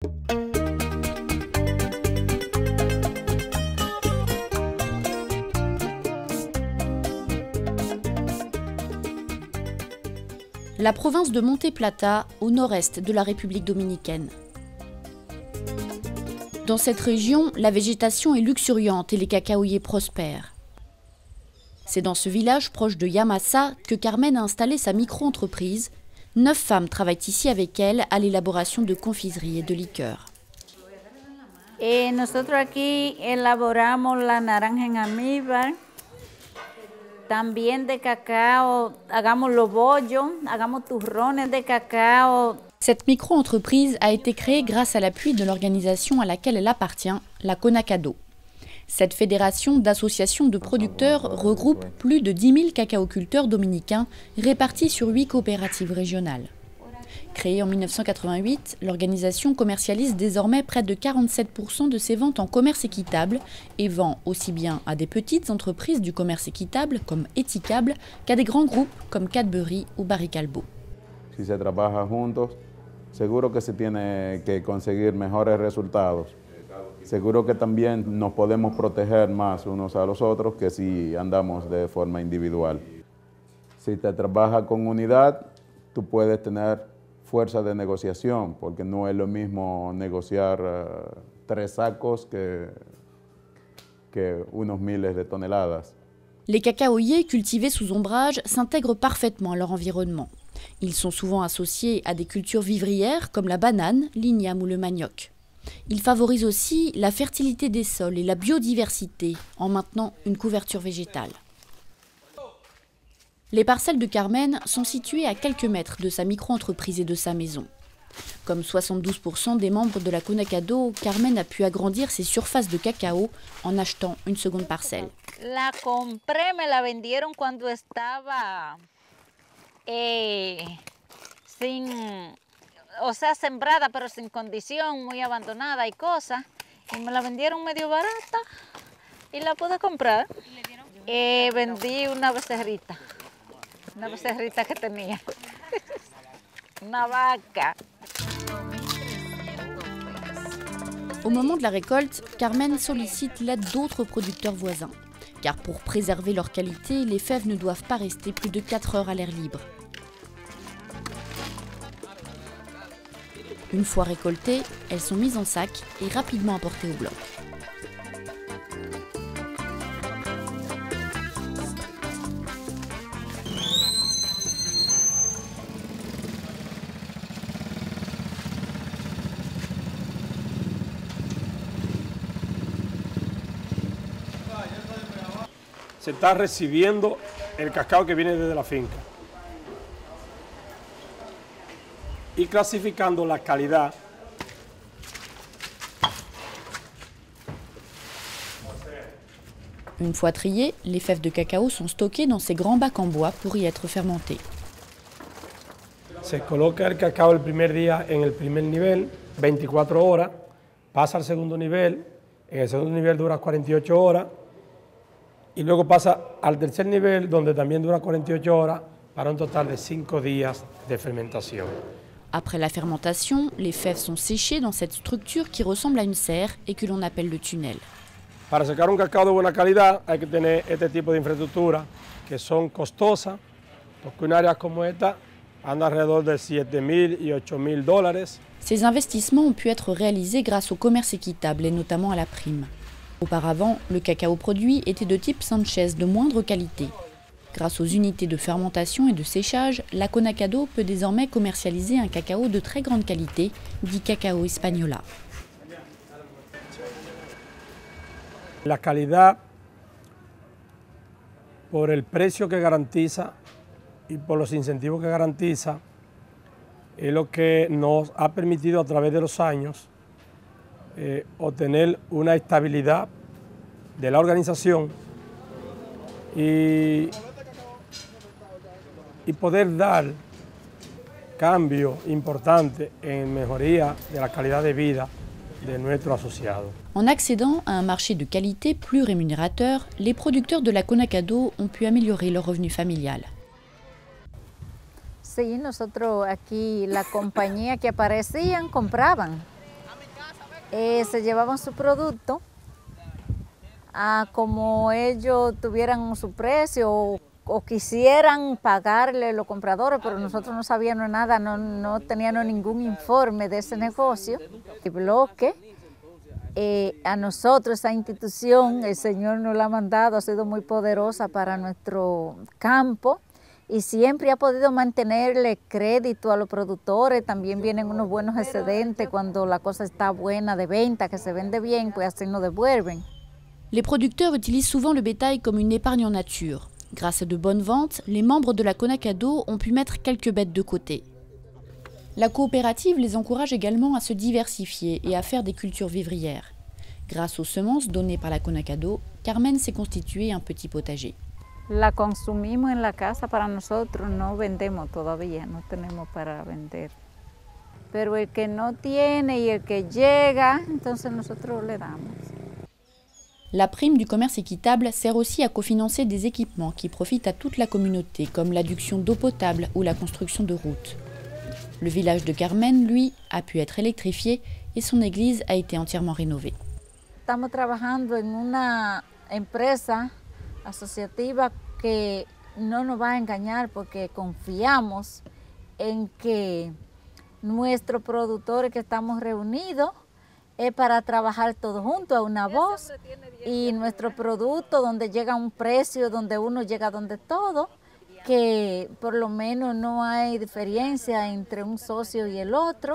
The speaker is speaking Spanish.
La province de Monte Plata, au nord-est de la République dominicaine. Dans cette région, la végétation est luxuriante et les cacaoyers prospèrent. C'est dans ce village proche de Yamasa que Carmen a installé sa micro-entreprise. 9 femmes travaillent ici avec elle à l'élaboration de confiseries et de liqueurs. Nosotros aquí elaboramos la naranja en almíbar, también de cacao, hagamos los bollos, hagamos turrones de cacao. Cette micro-entreprise a été créée grâce à l'appui de l'organisation à laquelle elle appartient, la CONACADO. Cette fédération d'associations de producteurs regroupe plus de 10 000 cacaoculteurs dominicains répartis sur 8 coopératives régionales. Créée en 1988, l'organisation commercialise désormais près de 47% de ses ventes en commerce équitable et vend aussi bien à des petites entreprises du commerce équitable comme Eticable qu'à des grands groupes comme Cadbury ou Barry Callebaut. Si se trabaja juntos, seguro que se tiene que conseguir mejores resultados. Seguro que también nos podemos proteger más unos a los otros que si andamos de forma individual. Si te trabajas con unidad, tú puedes tener fuerza de negociación, porque no es lo mismo negociar 3 sacos que unos miles de toneladas. Les cacaoyers cultivés sous ombrage s'intègrent parfaitement à leur environnement. Ils sont souvent associés à des cultures vivrières comme la banane, l'igname ou le manioc. Ils favorisent aussi la fertilité des sols et la biodiversité en maintenant une couverture végétale. Les parcelles de Carmen sont situées à quelques mètres de sa micro-entreprise et de sa maison. Comme 72% des membres de la CONACADO, Carmen a pu agrandir ses surfaces de cacao en achetant une seconde parcelle. La compré, me la vendieron cuando estaba sembrada pero sin condición, muy abandonada y cosas, y me la vendieron medio barata y la pude comprar. Vendí una becerrita que tenía, una vaca. Au moment de la récolte, Carmen sollicite l'aide d'autres producteurs voisins. Car pour préserver leur qualité, les fèves ne doivent pas rester plus de 4 heures à l'air libre. Une fois récoltées, elles sont mises en sac et rapidement apportées au bloc. Se está recibiendo el cacao que viene desde la finca y clasificando la calidad. Une fois triées, les fèves de cacao sont stockées dans ces grands bacs en bois pour y être fermentées. Se coloca el cacao el primer día en el primer nivel, 24 horas, pasa al segundo nivel, en el segundo nivel dura 48 horas, y luego pasa al tercer nivel, donde también dura 48 horas, para un total de 5 días de fermentación. Après la fermentation, les fèves sont séchées dans cette structure qui ressemble à une serre et que l'on appelle le tunnel. Para sacar un cacao de buena calidad hay que tener este tipo de infraestructura que son costosas, porque un área como esta anda alrededor de $7,000 y $8,000. Ces investissements ont pu être réalisés grâce au commerce équitable et notamment à la prime. Auparavant, le cacao produit était de type Sanchez de moindre qualité. Grâce aux unités de fermentation et de séchage, la CONACADO peut désormais commercialiser un cacao de très grande qualité, dit cacao Hispaniola. La calidad, por el precio que garantiza y por los incentivos que garantiza, es lo que nos ha permitido a través de los años obtener una estabilidad de la organización y poder dar cambios importantes en mejoría de la calidad de vida de nuestros asociados. En accédant à un marché de qualité plus rémunérateur, les producteurs de la CONACADO ont pu améliorer leur revenu familial. Sí, nosotros aquí, la compañía que aparecían, compraban. se llevaban su producto a como ellos tuvieran su precio o quisieran pagarle los compradores, pero nosotros no sabíamos nada, no teníamos ningún informe de ese negocio. El bloque, a nosotros, esa institución, el Señor nos la ha mandado, ha sido muy poderosa para nuestro campo y siempre ha podido mantenerle crédito a los productores. También vienen unos buenos excedentes cuando la cosa está buena de venta, que se vende bien, pues así nos devuelven. Les producteurs utilisent souvent le bétail comme une épargne en nature. Grâce à de bonnes ventes, les membres de la Conacado ont pu mettre quelques bêtes de côté. La coopérative les encourage également à se diversifier et à faire des cultures vivrières. Grâce aux semences données par la Conacado, Carmen s'est constitué un petit potager. La consumimos en la casa para nosotros, no vendemos todavía, no tenemos para vender. Pero el que no tiene y el que llega, entonces nosotros le damos. La prime du commerce équitable sert aussi à cofinancer des équipements qui profitent à toute la communauté, comme l'adduction d'eau potable ou la construction de routes. Le village de Carmen, lui, a pu être électrifié et son église a été entièrement rénovée. Estamos trabajando en una empresa asociativa que no nos va a engañar porque confiamos en que nuestros productores que estamos reunidos es para trabajar todos juntos a una voz y nuestro producto donde llega a un precio, donde uno llega donde todo, que por lo menos no hay diferencia entre un socio y el otro.